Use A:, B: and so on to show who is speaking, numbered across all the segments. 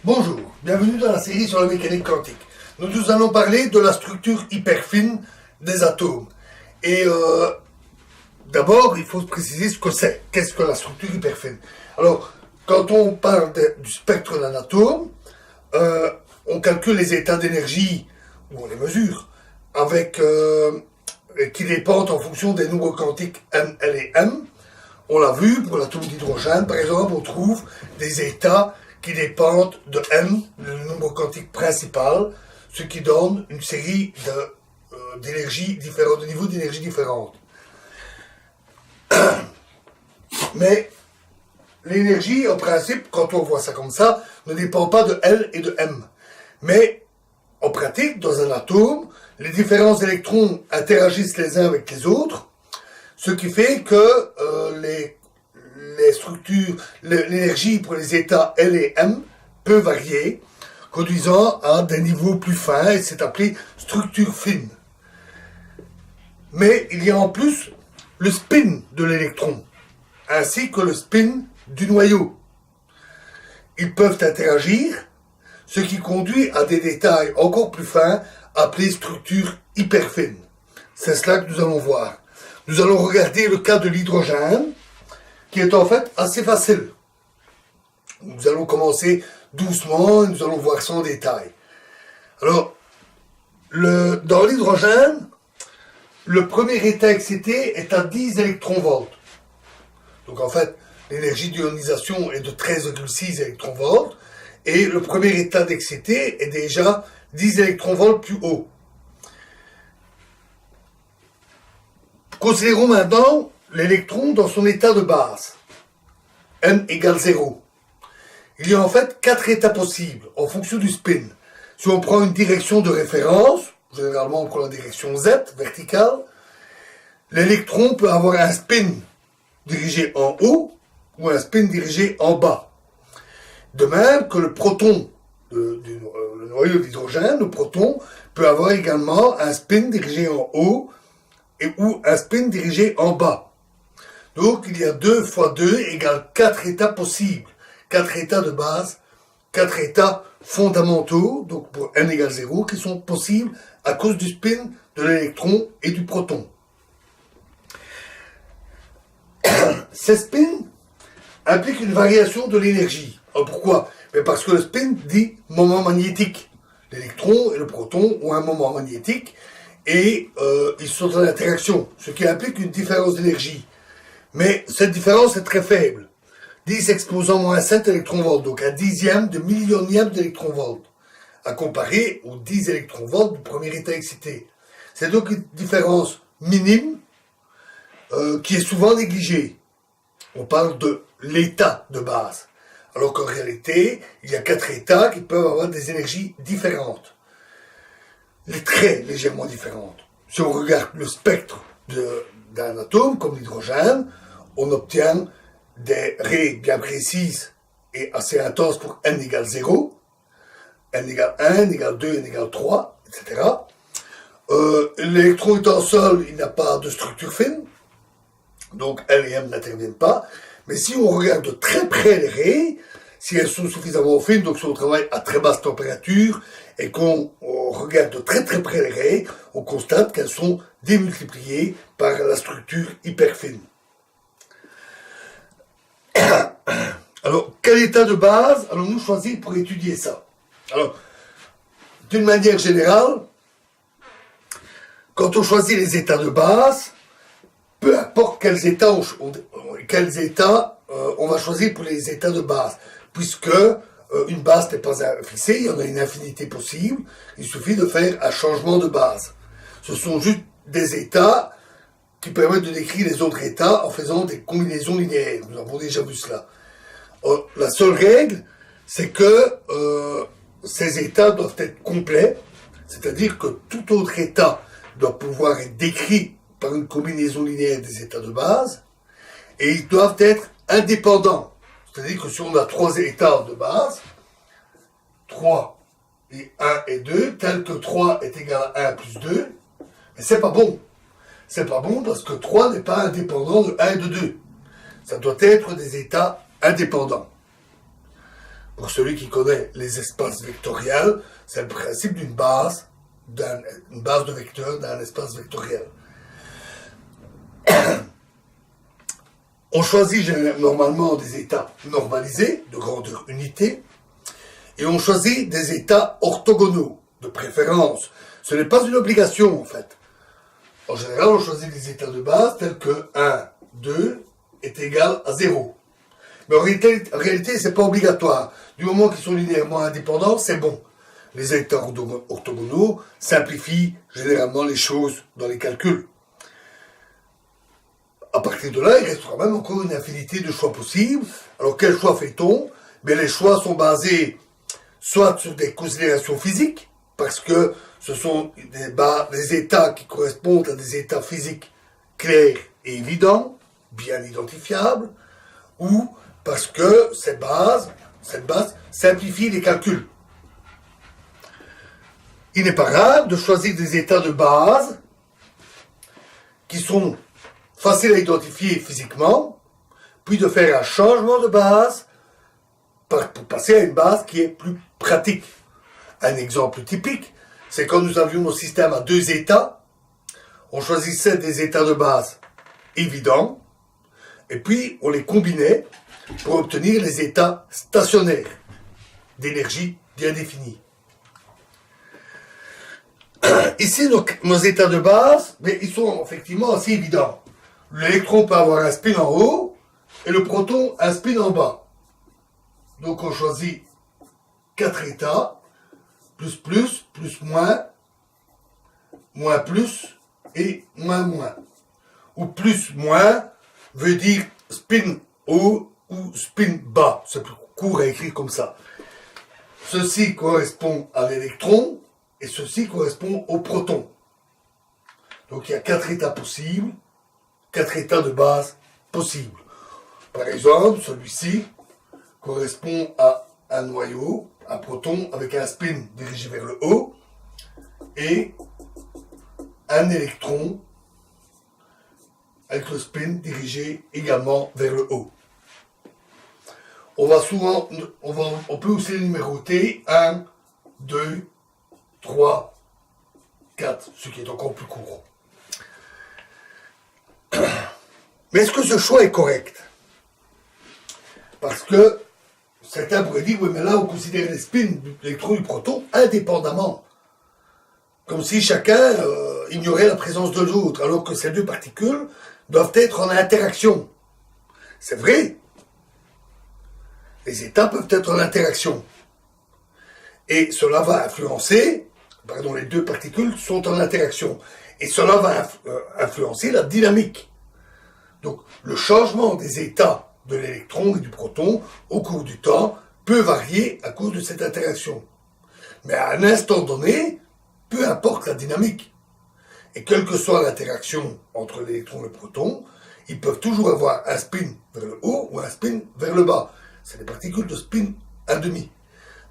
A: Bonjour, bienvenue dans la série sur la mécanique quantique. Nous allons parler de la structure hyper fine des atomes. Et d'abord, il faut se préciser ce que c'est. Qu'est-ce que la structure hyper fine? Alors, quand on parle du spectre d'un atome, on calcule les états d'énergie, ou on les mesure, avec qui dépendent en fonction des nombres quantiques n, l et m. On l'a vu, pour l'atome d'hydrogène, par exemple, on trouve des états qui dépendent de m, le nombre quantique principal, ce qui donne une série d'énergies différentes, de niveaux d'énergie différentes. Mais l'énergie, en principe, quand on voit ça comme ça, ne dépend pas de L et de M. Mais, en pratique, dans un atome, les différents électrons interagissent les uns avec les autres, ce qui fait que les structures, l'énergie pour les états L et M peut varier, conduisant à des niveaux plus fins, et c'est appelé structure fine. Mais il y a en plus le spin de l'électron, ainsi que le spin du noyau. Ils peuvent interagir, ce qui conduit à des détails encore plus fins, appelés structures hyper fines. C'est cela que nous allons voir. Nous allons regarder le cas de l'hydrogène, qui est en fait assez facile. Nous allons commencer doucement et nous allons voir ça en détail. Alors, dans l'hydrogène, le premier état excité est à 10 électronvolts. Donc en fait, l'énergie d'ionisation est de 13,6 électronvolts, et le premier état d'excité est déjà 10 électronvolts plus haut. Considérons maintenant l'électron dans son état de base, m égale 0. Il y a en fait 4 états possibles en fonction du spin. Si on prend une direction de référence, généralement on prend la direction Z, verticale, l'électron peut avoir un spin dirigé en haut ou un spin dirigé en bas. De même que le proton, le noyau d'hydrogène, le proton, peut avoir également un spin dirigé en haut ou un spin dirigé en bas. Donc il y a 2 fois 2 égale 4 états possibles. 4 états de base, 4 états fondamentaux, donc pour n égale 0, qui sont possibles à cause du spin de l'électron et du proton. Ces spins impliquent une variation de l'énergie. Alors pourquoi? Parce que le spin dit moment magnétique. L'électron et le proton ont un moment magnétique et ils sont en interaction, ce qui implique une différence d'énergie. Mais cette différence est très faible. 10 exposant moins 7 électronvolts, donc un dixième de millionième d'électronvolts, à comparer aux 10 électronvolts du premier état excité. C'est donc une différence minime qui est souvent négligée. On parle de l'état de base, alors qu'en réalité, il y a 4 états qui peuvent avoir des énergies différentes, très légèrement différentes. Si on regarde le spectre d'un atome, comme l'hydrogène, on obtient des raies bien précises et assez intenses pour n égale 0, n égale 1, n égale 2, n égale 3, etc. L'électron étant seul, il n'a pas de structure fine, donc L et M n'interviennent pas. Mais si on regarde de très près les raies, si elles sont suffisamment fines, donc si on travaille à très basse température, et qu'on regarde de très très près les raies, on constate qu'elles sont démultipliées par la structure hyper fine. Alors, quel état de base allons-nous choisir pour étudier ça? Alors, d'une manière générale, quand on choisit les états de base, peu importe quels états on va choisir pour les états de base, puisque une base n'est pas fixée, il y en a une infinité possible, il suffit de faire un changement de base. Ce sont juste des états qui permettent de décrire les autres états en faisant des combinaisons linéaires. Nous avons déjà vu cela. La seule règle, c'est que ces états doivent être complets, c'est-à-dire que tout autre état doit pouvoir être décrit par une combinaison linéaire des états de base, et ils doivent être indépendants. C'est-à-dire que si on a 3 états de base, 3 et 1 et 2, tel que 3 est égal à 1 plus 2, mais c'est pas bon. C'est pas bon parce que 3 n'est pas indépendant de 1 et de 2. Ça doit être des états indépendants. Pour celui qui connaît les espaces vectoriels, c'est le principe d'une base de vecteurs d'un espace vectoriel. On choisit normalement des états normalisés, de grandeur unité, et on choisit des états orthogonaux, de préférence. Ce n'est pas une obligation, en fait. En général, on choisit des états de base tels que 1, 2 est égal à 0. Mais en réalité, c'est pas obligatoire. Du moment qu'ils sont linéairement indépendants, c'est bon. Les états orthogonaux simplifient généralement les choses dans les calculs. À partir de là, il reste quand même encore une infinité de choix possibles. Alors, quel choix fait-on? Mais les choix sont basés soit sur des considérations physiques, parce que ce sont des états qui correspondent à des états physiques clairs et évidents, bien identifiables, ou parce que cette base simplifie les calculs. Il n'est pas rare de choisir des états de base qui sont faciles à identifier physiquement, puis de faire un changement de base pour passer à une base qui est plus pratique. Un exemple typique, c'est quand nous avions nos systèmes à 2 états, on choisissait des états de base évidents, et puis on les combinait pour obtenir les états stationnaires d'énergie bien définie. Ici, nos états de base, mais ils sont effectivement assez évidents. L'électron peut avoir un spin en haut et le proton un spin en bas. Donc on choisit 4 états, plus, moins, moins plus et moins moins. Ou plus moins veut dire spin haut ou spin bas. C'est plus court à écrire comme ça. Ceci correspond à l'électron et ceci correspond au proton. Donc il y a 4 états possibles, 4 états de base possibles. Par exemple, celui-ci correspond à un noyau, un proton avec un spin dirigé vers le haut, et un électron avec le spin dirigé également vers le haut. On peut aussi les numéroter 1, 2, 3, 4, ce qui est encore plus court. Mais est-ce que ce choix est correct? Parce que certains pourraient dire, oui, mais là, on considère les spins de l'électron et du proton indépendamment. Comme si chacun ignorait la présence de l'autre, alors que ces deux particules doivent être en interaction. C'est vrai. Les états peuvent être en interaction. Et cela va influencer, les deux particules sont en interaction. Et cela va influencer la dynamique. Donc, le changement des états de l'électron et du proton au cours du temps peut varier à cause de cette interaction. Mais à un instant donné, peu importe la dynamique. Et quelle que soit l'interaction entre l'électron et le proton, ils peuvent toujours avoir un spin vers le haut ou un spin vers le bas. C'est des particules de spin 1,5.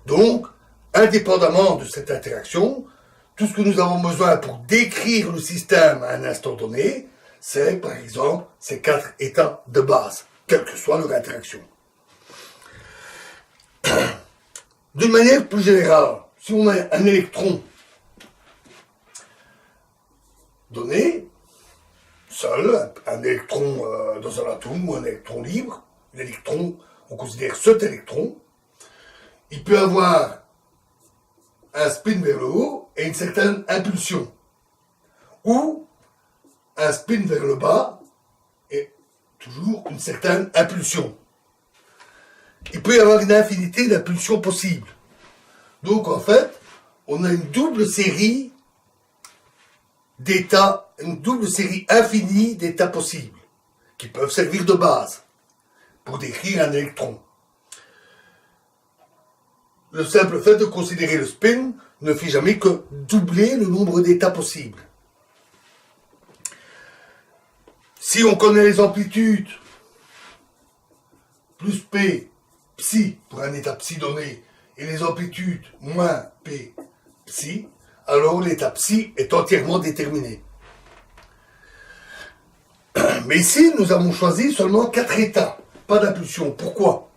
A: Donc, indépendamment de cette interaction, tout ce que nous avons besoin pour décrire le système à un instant donné, c'est, par exemple, ces 4 états de base, quelle que soit leur interaction. D'une manière plus générale, si on a un électron donné, seul, un électron dans un atome ou un électron libre, l'électron, on considère cet électron, il peut avoir un spin vers le haut et une certaine impulsion, ou un spin vers le bas et toujours une certaine impulsion. Il peut y avoir une infinité d'impulsions possibles. Donc en fait, on a une double série d'états, une double série infinie d'états possibles, qui peuvent servir de base pour décrire un électron. Le simple fait de considérer le spin ne fait jamais que doubler le nombre d'états possibles. Si on connaît les amplitudes, plus P, psi, pour un état psi donné, et les amplitudes moins P, psi, alors l'état psi est entièrement déterminé. Mais ici, nous avons choisi seulement 4 états, pas d'impulsion. Pourquoi?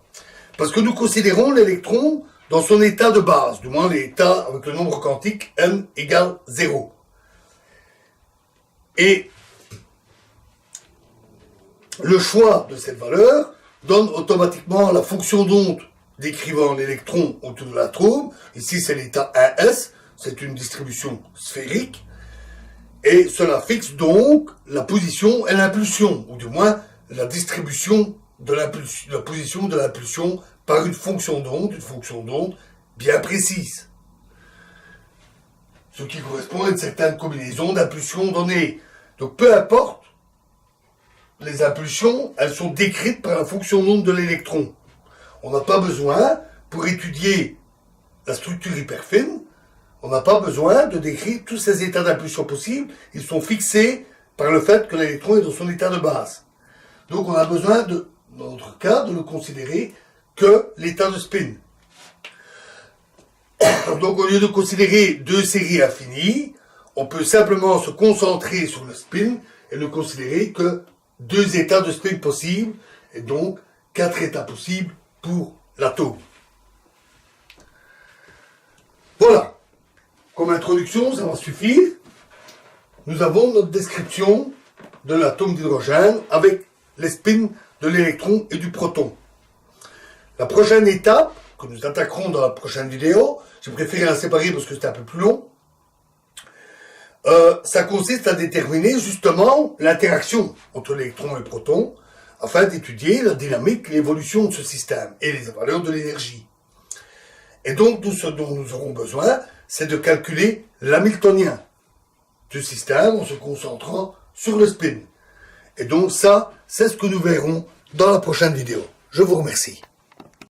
A: Parce que nous considérons l'électron dans son état de base, du moins l'état avec le nombre quantique n égale 0. Et le choix de cette valeur donne automatiquement la fonction d'onde décrivant l'électron autour de l'atome. Ici, c'est l'état 1s, c'est une distribution sphérique. Et cela fixe donc la position et l'impulsion, ou du moins la distribution de la position de l'impulsion par une fonction d'onde bien précise. Ce qui correspond à une certaine combinaison d'impulsions données. Donc peu importe les impulsions, elles sont décrites par la fonction d'onde de l'électron. On n'a pas besoin, pour étudier la structure hyperfine, on n'a pas besoin de décrire tous ces états d'impulsion possibles. Ils sont fixés par le fait que l'électron est dans son état de base. Donc on a besoin, dans notre cas, de le considérer que l'état de spin. Donc au lieu de considérer deux séries infinies, on peut simplement se concentrer sur le spin et ne considérer que deux états de spin possibles, et donc 4 états possibles pour l'atome. Voilà. Comme introduction, ça va suffire. Nous avons notre description de l'atome d'hydrogène avec les spins de l'électron et du proton. La prochaine étape, que nous attaquerons dans la prochaine vidéo, j'ai préféré la séparer parce que c'était un peu plus long, ça consiste à déterminer justement l'interaction entre l'électron et le proton afin d'étudier la dynamique, l'évolution de ce système et les valeurs de l'énergie. Et donc, tout ce dont nous aurons besoin, c'est de calculer l'hamiltonien du système en se concentrant sur le spin. Et donc ça, c'est ce que nous verrons dans la prochaine vidéo. Je vous remercie.